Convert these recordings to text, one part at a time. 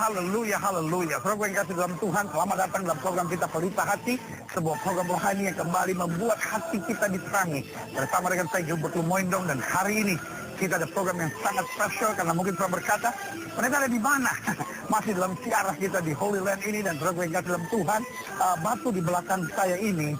haleluya, haleluya. Saudara yang kasih dalam Tuhan, selamat datang dalam program kita Pelita Hati, sebuah program rohani yang kembali membuat hati kita diterangi. Bersama dengan saya Gilbert Lumoindong, dan hari ini kita ada program yang sangat spesial karena mungkin saudara berkata, mereka ada di mana? Masih dalam siarah kita di Holy Land ini, dan saudara yang kasih dalam Tuhan, batu di belakang saya ini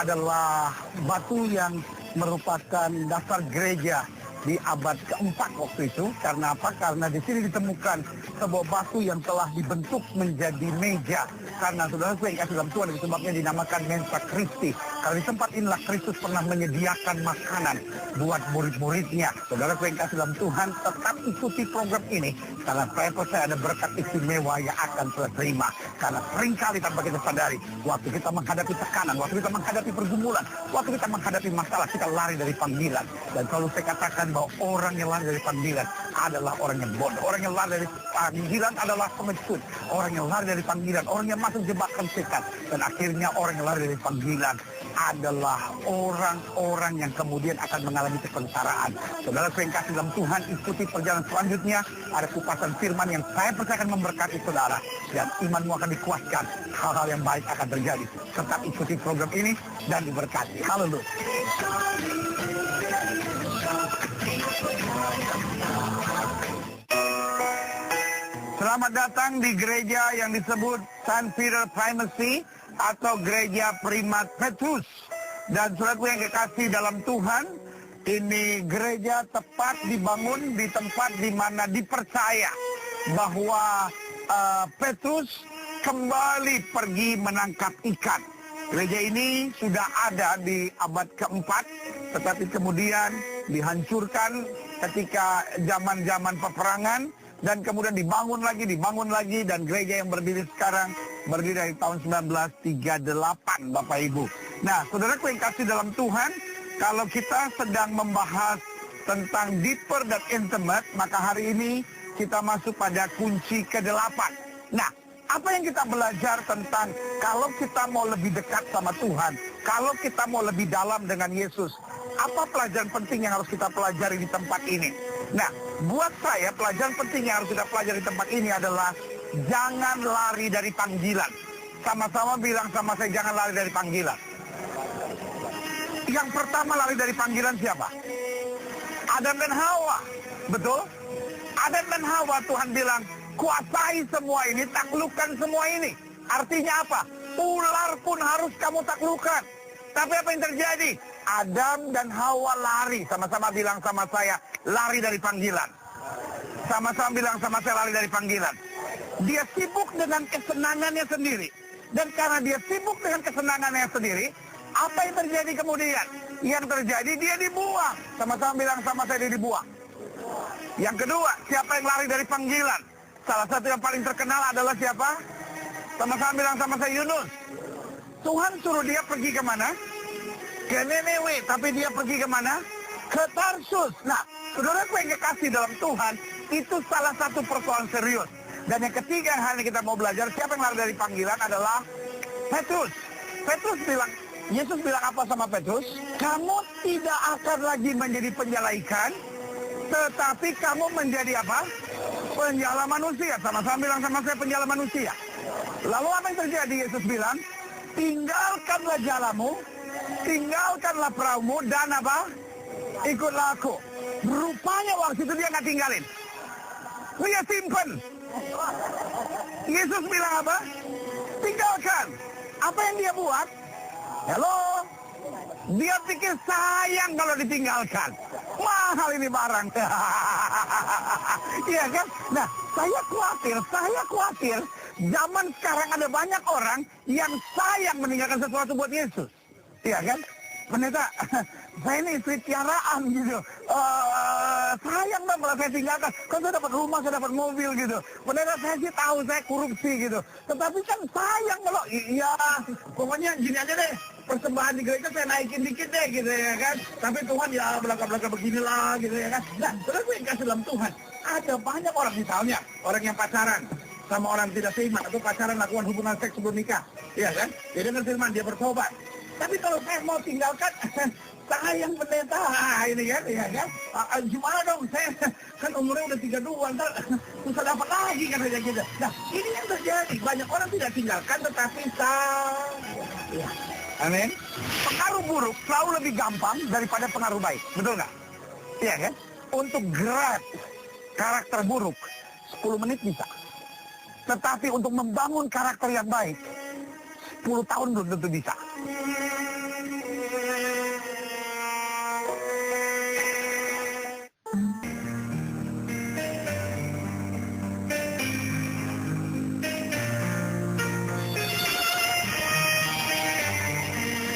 adalah batu yang merupakan dasar gereja di abad keempat waktu itu. Karena apa? Karena di sini ditemukan sebuah batu yang telah dibentuk menjadi meja. Karena saudara yang kasih dalam Tuhan, itu sebabnya dinamakan Mensa Christi. Karena di tempat inilah Kristus pernah menyediakan makanan buat murid-muridnya. Saudara yang kasih dalam Tuhan, tetap ikuti program ini, karena saya percaya ada berkat istimewa yang akan saya terima. Karena seringkali tanpa kita sadari, waktu kita menghadapi tekanan, waktu kita menghadapi pergumulan, waktu kita menghadapi masalah, kita lari dari panggilan. Dan selalu saya katakan bahwa orang yang lari dari panggilan adalah orang yang bodoh. Orang yang lari dari panggilan adalah pengecut. Orang yang lari dari panggilan, orang yang masuk jebakan setan. Dan akhirnya orang yang lari dari panggilan adalah orang-orang yang kemudian akan mengalami kesengsaraan. Saudara yang kasih dalam Tuhan, ikuti perjalanan selanjutnya. Ada kupasan firman yang saya percaya akan memberkati saudara, dan imanmu akan dikuatkan. Hal-hal yang baik akan terjadi. Tetap ikuti program ini dan diberkati. Haleluya. Selamat datang di gereja yang disebut St. Peter Primacy atau gereja Primat Petrus. Dan saudaraku yang kekasih dalam Tuhan, ini gereja tepat dibangun di tempat di mana dipercaya bahwa Petrus kembali pergi menangkap ikan. Gereja ini sudah ada di abad keempat, tetapi kemudian dihancurkan ketika zaman-zaman peperangan, dan kemudian dibangun lagi, dan gereja yang berdiri sekarang berdiri dari tahun 1938, Bapak Ibu. Nah, saudaraku yang kasih dalam Tuhan, kalau kita sedang membahas tentang deeper dan intimate, maka hari ini kita masuk pada kunci ke-8. Nah, apa yang kita belajar tentang kalau kita mau lebih dekat sama Tuhan, kalau kita mau lebih dalam dengan Yesus, apa pelajaran penting yang harus kita pelajari di tempat ini? Nah, buat saya pelajaran penting yang harus kita pelajari di tempat ini adalah jangan lari dari panggilan. Sama-sama bilang sama saya, jangan lari dari panggilan. Yang pertama lari dari panggilan siapa? Adam dan Hawa. Betul? Adam dan Hawa, Tuhan bilang, kuasai semua ini, taklukkan semua ini. Artinya apa? Ular pun harus kamu taklukkan. Tapi apa yang terjadi? Adam dan Hawa lari. Sama-sama bilang sama saya, lari dari panggilan. Sama-sama bilang sama saya, lari dari panggilan. Dia sibuk dengan kesenangannya sendiri. Dan karena dia sibuk dengan kesenangannya sendiri, apa yang terjadi kemudian? Yang terjadi dia dibuang. Sama-sama bilang sama saya, dia dibuang. Yang kedua, siapa yang lari dari panggilan? Salah satu yang paling terkenal adalah siapa? Sama-sama bilang sama saya, Yunus. Tuhan suruh dia pergi kemana? Ke Nineve, tapi dia pergi kemana? Ke Tarsus. Nah, saudaraku yang kekasih dalam Tuhan, itu salah satu persoalan serius. Dan yang ketiga yang hari ini kita mau belajar, siapa yang lari dari panggilan adalah Petrus. Petrus bilang, Yesus bilang apa sama Petrus? Kamu tidak akan lagi menjadi penjala ikan, tetapi kamu menjadi apa? Penjala manusia. Sama-sama bilang sama saya, penjala manusia. Lalu apa yang terjadi? Yesus bilang, tinggalkanlah jalamu, tinggalkanlah perahumu, dan apa? Ikutlah aku. Rupanya waktu itu dia nggak tinggalin. Dia simpen. Yesus bilang apa? Tinggalkan. Apa yang dia buat? Halo? Dia pikir sayang kalau ditinggalkan. Mahal ini barang. Iya kan? Nah, saya khawatir zaman sekarang ada banyak orang yang sayang meninggalkan sesuatu buat Yesus. Iya kan? Pendeta, saya ini istri tiaraan gitu. Sayang dong kalau saya tinggalkan. Kan saya dapat rumah, saya dapat mobil gitu. Pendeta, saya sih tahu saya korupsi gitu. Tetapi kan sayang kalau, iya, pokoknya gini aja deh. Persembahan di gereja saya naikin dikit deh gitu ya kan. Tapi Tuhan ya belakang-belakang beginilah gitu ya kan. Nah, terus gue kasih dalam Tuhan. Ada banyak orang misalnya, orang yang pacaran sama orang tidak seiman, atau pacaran lakukan hubungan seks sebelum nikah. Iya kan? Dia dengar firman, dia bertobat. Tapi kalau saya mau tinggalkan, sayang pendeta, ini kan, ya kan? Gimana dong, saya kan umurnya udah 32, ntar susah dapat lagi kan aja gitu. Nah, ini yang terjadi, banyak orang tidak tinggalkan tetapi ya. Amin. Pengaruh buruk selalu lebih gampang daripada pengaruh baik, betul nggak? Iya kan? Untuk grab karakter buruk, 10 menit bisa. Tetapi untuk membangun karakter yang baik, 10 tahun belum tentu bisa.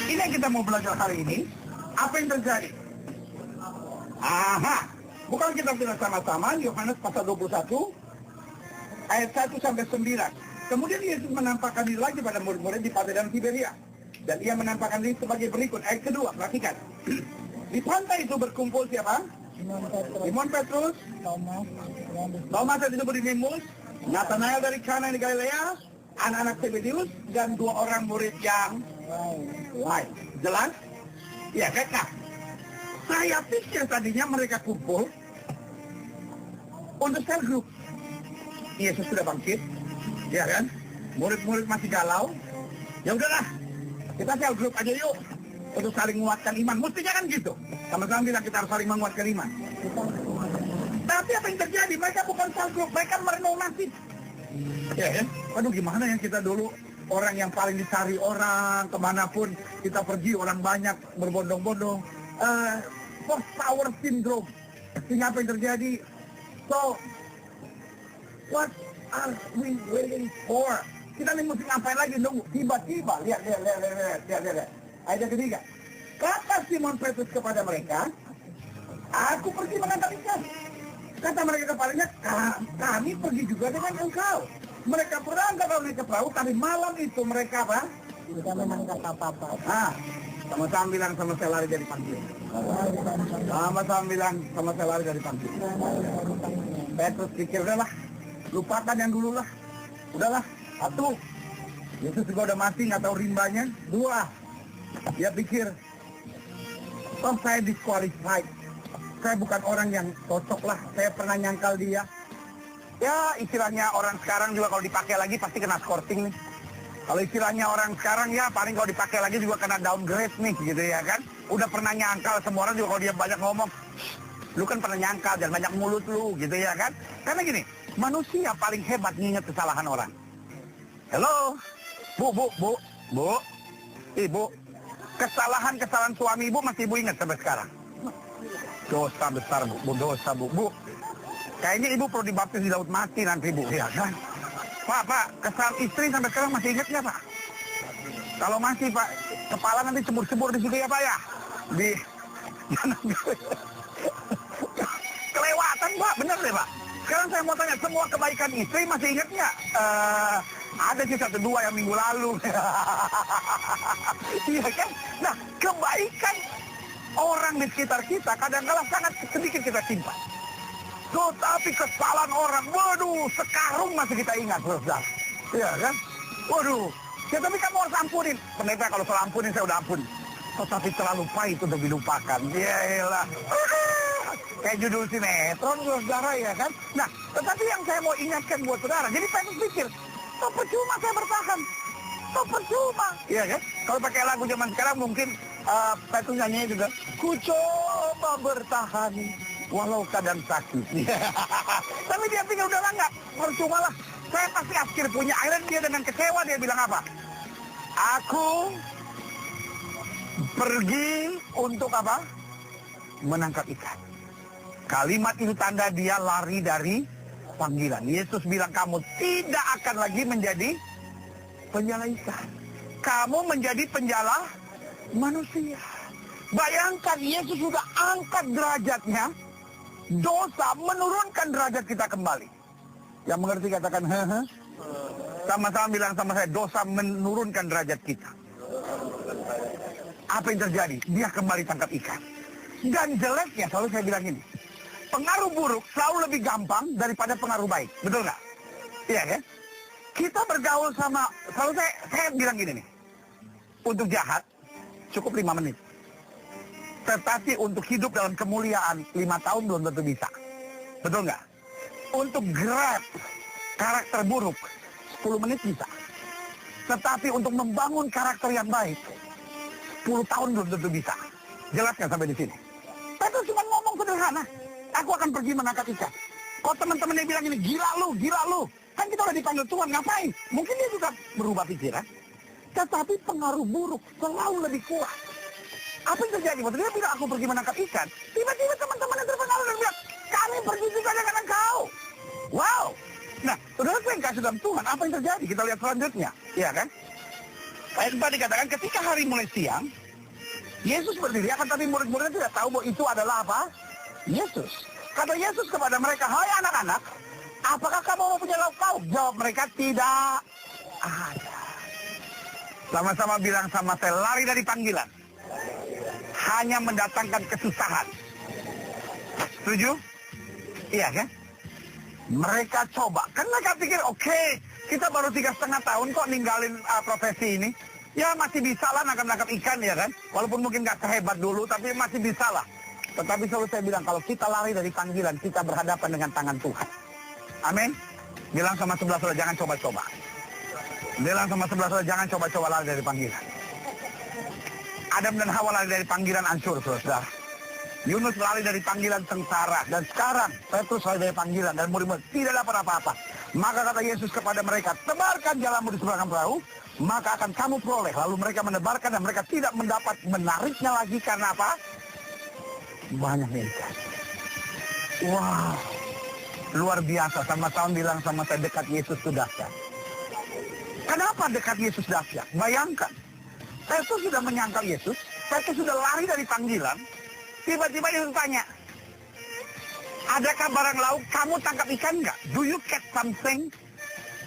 Ini yang kita mau belajar hari ini. Apa yang terjadi? Aha, bukan kita bilang sama-sama, Yohanes pasal 21, ayat 1 sampai 9. Kemudian Yesus menampakkan diri lagi pada murid-murid di pantai dan Tiberia. Dan ia menampakkan diri sebagai berikut. Ayat kedua, perhatikan. Di pantai itu berkumpul siapa? Simon Petrus, Thomas yang disebut Didimus, Nathanael dari Kana di Galilea, anak-anak Zebedius, dan 2 orang murid yang lain. Jelas? Ya, kan? Saya pikir tadinya mereka kumpul untuk sel grup. Yesus sudah bangkit, ya kan? Murid-murid masih galau. Ya udahlah, kita sel grup aja yuk untuk saling menguatkan iman. Mestinya kan gitu. Sama-sama bilang kita harus saling menguatkan iman. Tapi apa yang terjadi? Mereka bukan sel grup, mereka merenung nasib. Ya kan? Aduh, gimana yang kita dulu orang yang paling dicari orang, kemanapun kita pergi orang banyak berbondong-bondong. Post power syndrome. Sehingga apa yang terjadi? So, what are we waiting for? Kita nih mesti ngapain lagi nunggu? Tiba-tiba, lihat. Ayat ketiga. Kata Simon Petrus kepada mereka, aku pergi menangkap ikan. Kata mereka kepadanya, kami pergi juga dengan engkau. Mereka berangkat oleh ke perahu, tapi malam itu mereka apa? Tidak menangkap apa-apa. Sama-sama bilang sama saya lari dari pantai. Sama-sama bilang sama saya lari dari pantai. Petrus pikir, udahlah, lupakan yang dulu lah. Udahlah, 1. Yesus juga udah mati, nggak tahu rimbanya. 2. Dia pikir, toh saya disqualified. Saya bukan orang yang cocok lah. Saya pernah nyangkal dia. Ya, istilahnya orang sekarang juga kalau dipakai lagi pasti kena scoring nih. Kalau istilahnya orang sekarang ya paling kalau dipakai lagi juga kena downgrade nih gitu ya kan. Udah pernah nyangkal, semua orang juga kalau dia banyak ngomong, lu kan pernah nyangkal, jangan banyak mulut lu gitu ya kan. Karena gini, manusia paling hebat nginget kesalahan orang. Hello, bu, ibu, kesalahan suami ibu masih ibu ingat sampai sekarang? Dosa besar bu, dosa bu. Kayaknya ibu perlu dibaptis di laut mati nanti bu, ya kan? Pak, kesalahan istri sampai sekarang masih ingat nggak Pak? Kalau masih Pak, kepala nanti cebur-cebur di situ ya Pak ya? Kelewatan Pak, bener deh Pak. Sekarang saya mau tanya, semua kebaikan istri masih ingat nggak? Ada sih 1-2 yang minggu lalu. Iya kan? Nah, kebaikan orang di sekitar kita kadang-kadang sangat sedikit kita simpan. Tapi kesalahan orang, waduh, sekarung masih kita ingat, saudara. Iya kan? Waduh, ya tapi kamu harus ampunin. Pendeta kalau salah ampunin, saya udah ampun. Tetapi terlalu pahit untuk dilupakan. Yaelah. Kayak judul sinetron, saudara, ya kan? Nah, tetapi yang saya mau ingatkan buat saudara, jadi pengen pikir, toh percuma saya bertahan. Toh percuma. Iya kan? Kalau pakai lagu zaman sekarang mungkin, Petrus nyanyinya juga, ku coba bertahan. Walau kadang sakit. Tapi dia pikir udahlah nggak, percuma lah. Saya pasti akhir punya. Akhirnya dia dengan kecewa dia bilang apa? Aku pergi untuk apa? Menangkap ikan. Kalimat itu tanda dia lari dari panggilan. Yesus bilang kamu tidak akan lagi menjadi penjala ikan. Kamu menjadi penjala manusia. Bayangkan Yesus sudah angkat derajatnya. Dosa menurunkan derajat kita kembali. Yang mengerti katakan hehe. Sama-sama bilang sama saya, dosa menurunkan derajat kita. Apa yang terjadi? Dia kembali tangkap ikan. Dan jeleknya, selalu saya bilang ini, pengaruh buruk selalu lebih gampang daripada pengaruh baik. Betul nggak? Iya kan? Kita bergaul sama, selalu saya bilang gini nih, untuk jahat cukup 5 menit. Tetapi untuk hidup dalam kemuliaan 5 tahun belum tentu bisa. Betul nggak? Untuk grab karakter buruk 10 menit bisa. Tetapi untuk membangun karakter yang baik 10 tahun belum tentu bisa. Jelas nggak sampai di sini? Petrus cuma ngomong sederhana. Aku akan pergi menangkap ikan. Kok teman-temannya bilang ini, gila lu. Kan kita udah dipanggil Tuhan, ngapain? Mungkin dia juga berubah pikiran. Tetapi pengaruh buruk selalu lebih kuat. Apa yang terjadi? Waktu dia bilang aku pergi menangkap ikan, tiba-tiba teman-temannya terpengaruh dan bilang, kami pergi juga dengan engkau. Wow. Nah, saudara yang kasih dalam Tuhan, apa yang terjadi? Kita lihat selanjutnya. Iya kan? Ayat 4 dikatakan, ketika hari mulai siang, Yesus berdiri, akan tapi murid-muridnya tidak tahu bahwa itu adalah apa? Yesus. Kata Yesus kepada mereka, hai anak-anak, apakah kamu mau punya lauk pauk? Jawab mereka, tidak ada. Sama-sama bilang sama saya, lari dari panggilan. Hanya mendatangkan kesusahan. Setuju? Iya kan? Mereka coba. Kan mereka pikir, oke, kita baru 3,5 tahun kok ninggalin profesi ini. Ya masih bisa lah nangkap ikan ya kan. Walaupun mungkin gak sehebat dulu, tapi masih bisa lah. Tetapi selalu saya bilang, kalau kita lari dari panggilan, kita berhadapan dengan tangan Tuhan. Amin. Bilang sama sebelah saudara, jangan coba-coba. Bilang sama sebelah saudara, jangan coba-coba lari dari panggilan. Adam dan Hawa lari dari panggilan hancur, saudara. Yunus lari dari panggilan sengsara. Dan sekarang, Petrus lari dari panggilan. Dan murid-murid tidak dapat apa-apa. Maka kata Yesus kepada mereka, tebarkan jalamu di seberang perahu, maka akan kamu peroleh. Lalu mereka menebarkan dan mereka tidak mendapat menariknya lagi. Karena apa? Banyak ikan. Wow. Luar biasa. Sama tahun bilang sama saya, dekat Yesus itu dahsyat. Kenapa dekat Yesus dahsyat? Bayangkan. Petrus sudah menyangkal Yesus. Petrus sudah lari dari panggilan. Tiba-tiba Yesus tanya, adakah barang lauk kamu tangkap ikan nggak? Do you catch something?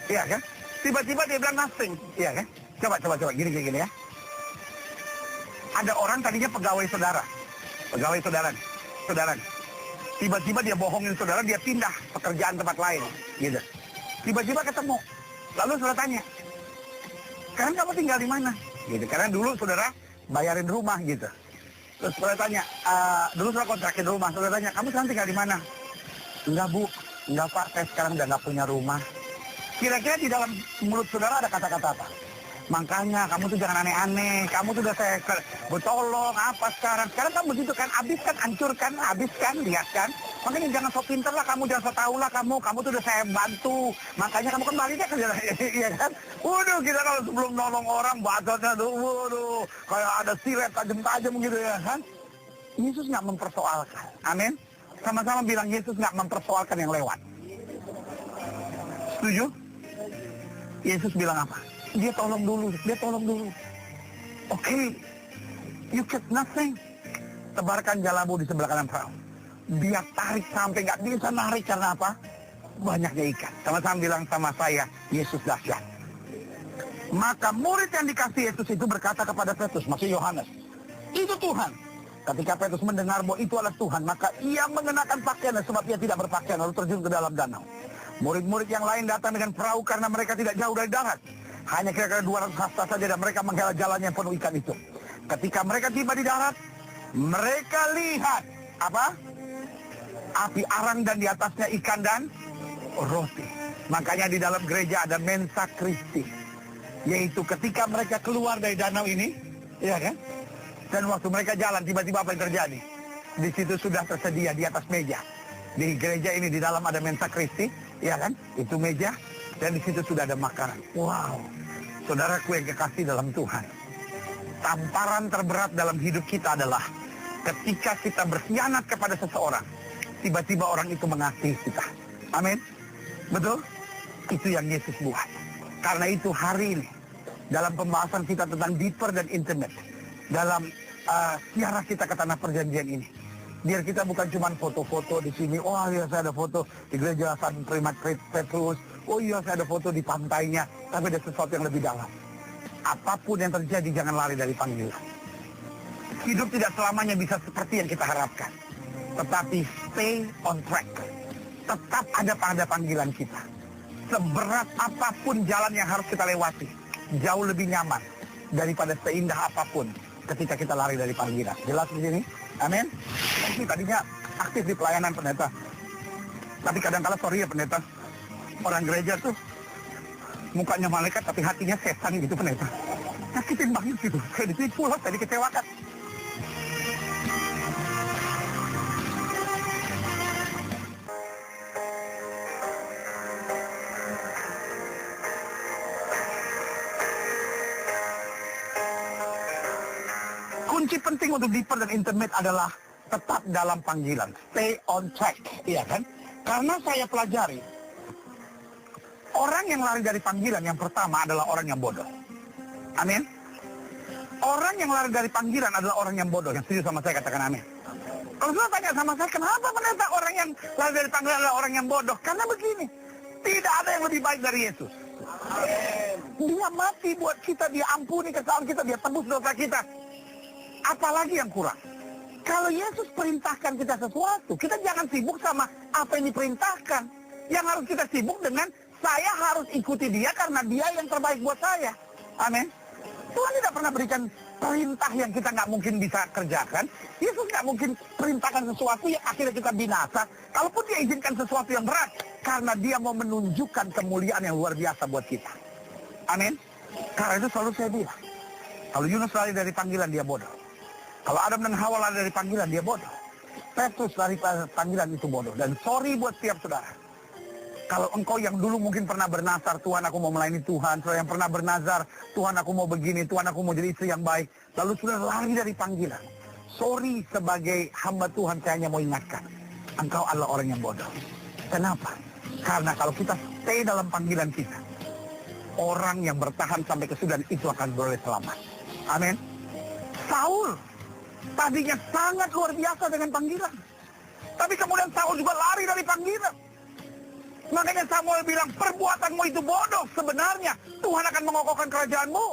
Iya kan? Tiba-tiba dia bilang nothing. Iya kan? Coba. Gini ya. Ada orang tadinya pegawai saudara. Saudara. Tiba-tiba dia bohongin saudara, dia pindah pekerjaan tempat lain. Gitu. Tiba-tiba ketemu. Lalu saudara tanya, sekarang kamu tinggal di mana? Gitu. Karena dulu saudara bayarin rumah gitu. Terus saudara tanya, dulu saudara kontrakin rumah. Saudara tanya, kamu sekarang tinggal di mana? Enggak bu, enggak pak, saya sekarang udah nggak punya rumah. Kira-kira di dalam mulut saudara ada kata-kata apa? Makanya kamu tuh jangan aneh-aneh. Kamu tuh udah saya bertolong apa sekarang. Sekarang kamu begitu kan, habiskan, hancurkan, habiskan, lihat kan. Makanya jangan sok pinter lah kamu, jangan sok tahu lah kamu. Kamu tuh udah saya bantu. Makanya kamu kembali deh kerja. Iya kan? Waduh, kita kalau sebelum nolong orang, bacotnya tuh, waduh. Kayak ada silet tajam-tajam gitu ya kan. Yesus nggak mempersoalkan. Amin. Sama-sama bilang Yesus nggak mempersoalkan yang lewat. Setuju? Yesus bilang apa? Dia tolong dulu. Oke. You catch nothing. Tebarkan jalamu di sebelah kanan perahu. Dia tarik sampai nggak bisa narik karena apa? Banyaknya ikan. Sama-sama bilang sama saya, Yesus dahsyat. Maka murid yang dikasih Yesus itu berkata kepada Petrus, maksud Yohanes, itu Tuhan. Ketika Petrus mendengar bahwa itu adalah Tuhan, maka ia mengenakan pakaiannya sebab ia tidak berpakaian, lalu terjun ke dalam danau. Murid-murid yang lain datang dengan perahu karena mereka tidak jauh dari darat. Hanya kira-kira 200 hasta saja dan mereka menghela jalannya yang penuh ikan itu. Ketika mereka tiba di darat, mereka lihat apa? Api arang dan di atasnya ikan dan roti. Makanya di dalam gereja ada Mensa Christi, yaitu ketika mereka keluar dari danau ini, ya kan? Dan waktu mereka jalan, tiba-tiba apa yang terjadi? Di situ sudah tersedia di atas meja. Di gereja ini di dalam ada Mensa Christi, ya kan? Itu meja. Dan di situ sudah ada makanan. Wow. Saudaraku yang kekasih dalam Tuhan. Tamparan terberat dalam hidup kita adalah ketika kita berkhianat kepada seseorang, tiba-tiba orang itu mengasihi kita. Amin. Betul? Itu yang Yesus buat. Karena itu hari ini, dalam pembahasan kita tentang deeper dan intimate, dalam siara kita ke tanah perjanjian ini, biar kita bukan cuma foto-foto di sini. Oh iya, saya ada foto di gereja San Primat Petrus. Oh iya, saya ada foto di pantainya. Tapi ada sesuatu yang lebih dalam. Apapun yang terjadi, jangan lari dari panggilan. Hidup tidak selamanya bisa seperti yang kita harapkan. Tetapi stay on track. Tetap ada pada panggilan kita. Seberat apapun jalan yang harus kita lewati, jauh lebih nyaman daripada seindah apapun ketika kita lari dari panggilan. Jelas di sini? Amin. Ini tadinya aktif di pelayanan pendeta. Tapi kadang-kala sorry ya pendeta, orang gereja tuh mukanya malaikat tapi hatinya setan gitu pendeta. Nyakitin banget gitu. Saya ditipu loh, saya dikecewakan. Kunci penting untuk Deeper dan Intimate adalah tetap dalam panggilan. Stay on track. Iya kan? Karena saya pelajari, orang yang lari dari panggilan yang pertama adalah orang yang bodoh. Amin. Orang yang lari dari panggilan adalah orang yang bodoh. Yang setuju sama saya katakan amin. Kalau sudah tanya sama saya, kenapa pendeta orang yang lari dari panggilan adalah orang yang bodoh? Karena begini, tidak ada yang lebih baik dari Yesus. Dia mati buat kita, dia ampuni kesalahan kita, dia tebus dosa kita. Apalagi yang kurang? Kalau Yesus perintahkan kita sesuatu, kita jangan sibuk sama apa yang diperintahkan. Yang harus kita sibuk dengan, saya harus ikuti dia karena dia yang terbaik buat saya. Amin. Tuhan tidak pernah berikan perintah yang kita nggak mungkin bisa kerjakan. Yesus nggak mungkin perintahkan sesuatu yang akhirnya kita binasa. Kalaupun dia izinkan sesuatu yang berat, karena dia mau menunjukkan kemuliaan yang luar biasa buat kita. Amin. Karena itu selalu saya bilang, kalau Yunus lari dari panggilan, dia bodoh. Kalau Adam dan Hawa lari dari panggilan, dia bodoh. Petrus lari dari panggilan, itu bodoh. Dan sorry buat setiap saudara. Kalau engkau yang dulu mungkin pernah bernazar, Tuhan aku mau melayani Tuhan. Saudara yang pernah bernazar, Tuhan aku mau begini, Tuhan aku mau jadi istri yang baik. Lalu sudah lari dari panggilan. Sorry, sebagai hamba Tuhan saya hanya mau ingatkan. Engkau adalah orang yang bodoh. Kenapa? Karena kalau kita stay dalam panggilan kita, orang yang bertahan sampai kesudahan itu akan beroleh selamat. Amin. Saul tadinya sangat luar biasa dengan panggilan. Tapi kemudian Saul juga lari dari panggilan. Makanya Samuel bilang, perbuatanmu itu bodoh. Sebenarnya Tuhan akan mengokohkan kerajaanmu.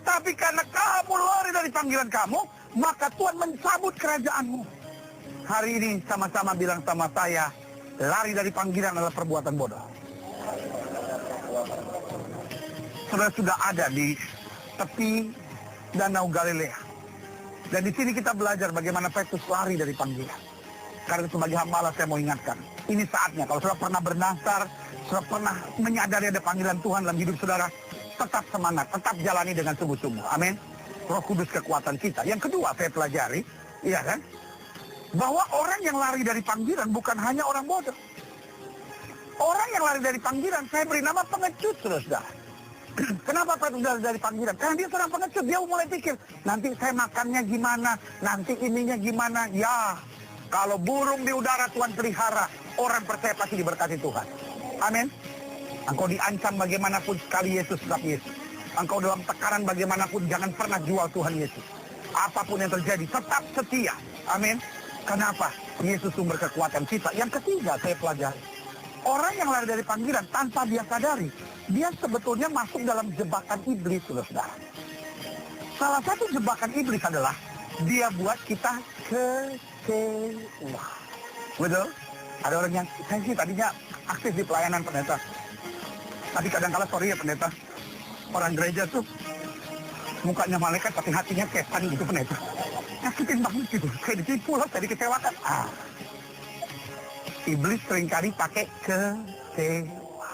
Tapi karena kamu lari dari panggilan kamu, maka Tuhan mencabut kerajaanmu. Hari ini sama-sama bilang sama saya, lari dari panggilan adalah perbuatan bodoh. Saudara sudah ada di tepi Danau Galilea. Dan di sini kita belajar bagaimana Petrus lari dari panggilan. Karena sebagai hamba Allah saya mau ingatkan, ini saatnya kalau saudara pernah bernazar, saudara pernah menyadari ada panggilan Tuhan dalam hidup saudara, tetap semangat, tetap jalani dengan sungguh-sungguh. Amin. Roh Kudus kekuatan kita. Yang kedua saya pelajari, iya kan, bahwa orang yang lari dari panggilan bukan hanya orang bodoh. Orang yang lari dari panggilan saya beri nama pengecut, saudara. Kenapa Petrus lari dari panggilan? Karena dia seorang pengecut. Dia mulai pikir, nanti saya makannya gimana, nanti ininya gimana. Ya, kalau burung di udara Tuhan pelihara, orang percaya pasti diberkati Tuhan. Amin. Engkau diancam bagaimanapun sekali Yesus tetap Yesus. Engkau dalam tekanan bagaimanapun jangan pernah jual Tuhan Yesus. Apapun yang terjadi tetap setia. Amin. Kenapa? Yesus sumber kekuatan kita. Yang ketiga saya pelajari, orang yang lari dari panggilan tanpa dia sadari, dia sebetulnya masuk dalam jebakan iblis, saudara. Salah satu jebakan iblis adalah dia buat kita kecewa. Betul? Ada orang yang, saya sih tadinya aktif di pelayanan pendeta. Tapi kadang-kala sorry ya pendeta, orang gereja tuh mukanya malaikat tapi hatinya setan gitu pendeta. Nyakitin banget gitu. Saya ditipu loh, saya dikecewakan. Iblis seringkali pakai kecewa.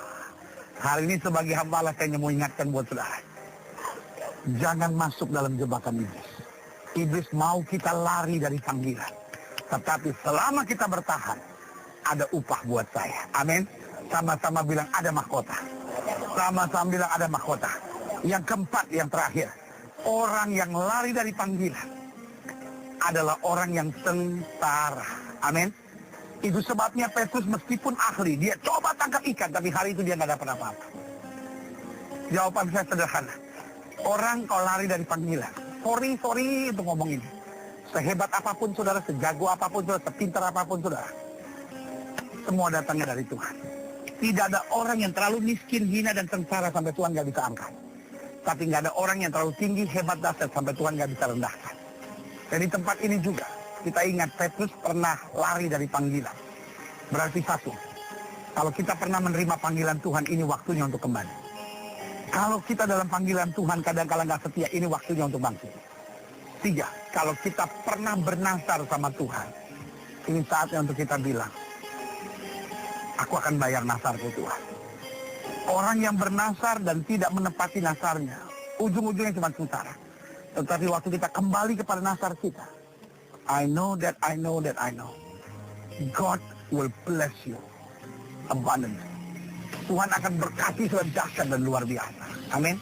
Hari ini sebagai hamba Allah saya mau ingatkan buat saudara. Jangan masuk dalam jebakan iblis. Iblis mau kita lari dari panggilan. Tetapi selama kita bertahan, ada upah buat saya. Amin. Sama-sama bilang ada mahkota. Sama-sama bilang ada mahkota. Yang keempat, yang terakhir. Orang yang lari dari panggilan adalah orang yang tentara. Amin. Itu sebabnya Petrus meskipun ahli, dia coba tangkap ikan, tapi hari itu dia nggak dapat apa-apa. Jawaban saya sederhana. Orang kalau lari dari panggilan, sorry untuk ngomong ini. Sehebat apapun saudara, sejago apapun saudara, sepintar apapun saudara, semua datangnya dari Tuhan. Tidak ada orang yang terlalu miskin, hina, dan sengsara sampai Tuhan nggak bisa angkat. Tapi nggak ada orang yang terlalu tinggi, hebat, dahsyat sampai Tuhan nggak bisa rendahkan. Dan di tempat ini juga, kita ingat Petrus pernah lari dari panggilan. Berarti satu, kalau kita pernah menerima panggilan Tuhan, ini waktunya untuk kembali. Kalau kita dalam panggilan Tuhan kadang-kadang nggak setia, ini waktunya untuk bangkit. Tiga, kalau kita pernah bernasar sama Tuhan, ini saatnya untuk kita bilang, aku akan bayar nasarku Tuhan. Orang yang bernasar dan tidak menepati nasarnya, ujung-ujungnya cuma sengsara. Tetapi waktu kita kembali kepada nasar kita, I know that I know that I know, God will bless you abundantly. Tuhan akan berkati secara dahsyat dan luar biasa. Amin.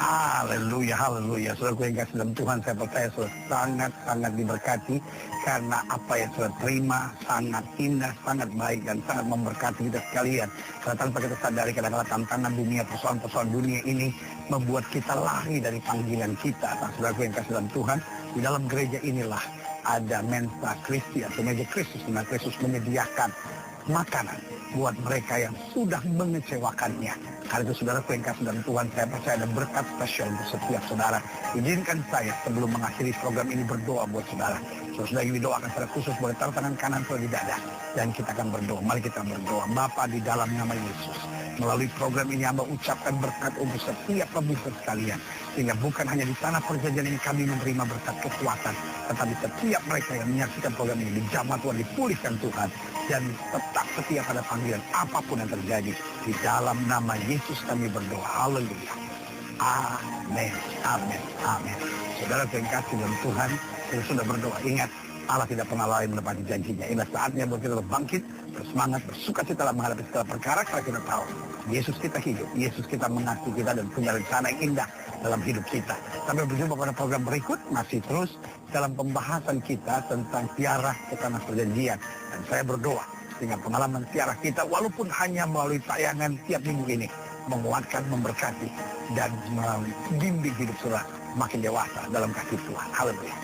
Haleluya, haleluya. Saudaraku yang kasih dalam Tuhan, saya percaya saudara sangat-sangat diberkati. Karena apa yang saudara terima sangat indah, sangat baik, dan sangat memberkati kita sekalian. Karena tanpa kita sadari kadang-kadang tantangan dunia, persoalan-persoalan dunia ini membuat kita lari dari panggilan kita. Nah, saudaraku yang kasih dalam Tuhan, di dalam gereja inilah ada Mensa Kristi atau meja Kristus, di mana Kristus menyediakan makanan buat mereka yang sudah mengecewakannya. Karena itu saudaraku yang kasih dalam Tuhan, saya percaya ada berkat spesial untuk setiap saudara. Izinkan saya sebelum mengakhiri program ini berdoa buat saudara. Saudara ini doakan secara khusus, boleh taruh tangan kanan saudara di dada. Dan kita akan berdoa. Mari kita berdoa. Bapa, di dalam nama Yesus, melalui program ini hamba ucapkan berkat untuk setiap pemirsa sekalian. Sehingga bukan hanya di tanah perjanjian ini kami menerima berkat kekuatan, tetapi setiap mereka yang menyaksikan program ini dijamah Tuhan, dipulihkan Tuhan, dan tetap setia pada panggilan apapun yang terjadi. Di dalam nama Yesus kami berdoa. Haleluya. Amin. Amin. Amin. Saudara yang kasih dalam Tuhan, kita sudah berdoa. Ingat, Allah tidak pernah lalai menepati janjinya. Inilah saatnya buat kita bangkit, bersemangat, bersukacita dalam menghadapi segala perkara. Karena kita tahu Yesus kita hidup, Yesus kita mengasihi kita dan punya rencana yang indah dalam hidup kita. Sampai berjumpa pada program berikut, masih terus dalam pembahasan kita tentang ziarah ke tanah perjanjian. Dan saya berdoa sehingga pengalaman ziarah kita, walaupun hanya melalui tayangan tiap minggu ini, menguatkan, memberkati, dan membimbing hidup saudara makin dewasa dalam kasih Tuhan. Haleluya.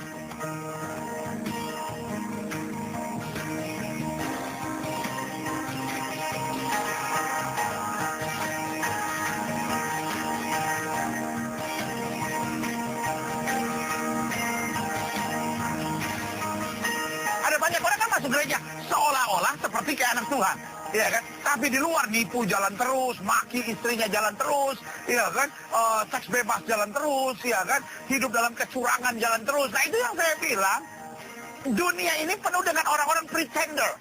Ada banyak orang kan masuk gereja seolah-olah seperti kayak anak Tuhan, ya kan? Tapi di luar nipu jalan terus, maki istrinya jalan terus, ya kan? Seks bebas jalan terus, ya kan? Hidup dalam kecurangan jalan terus. Nah, itu yang saya bilang, dunia ini penuh dengan orang-orang pretender.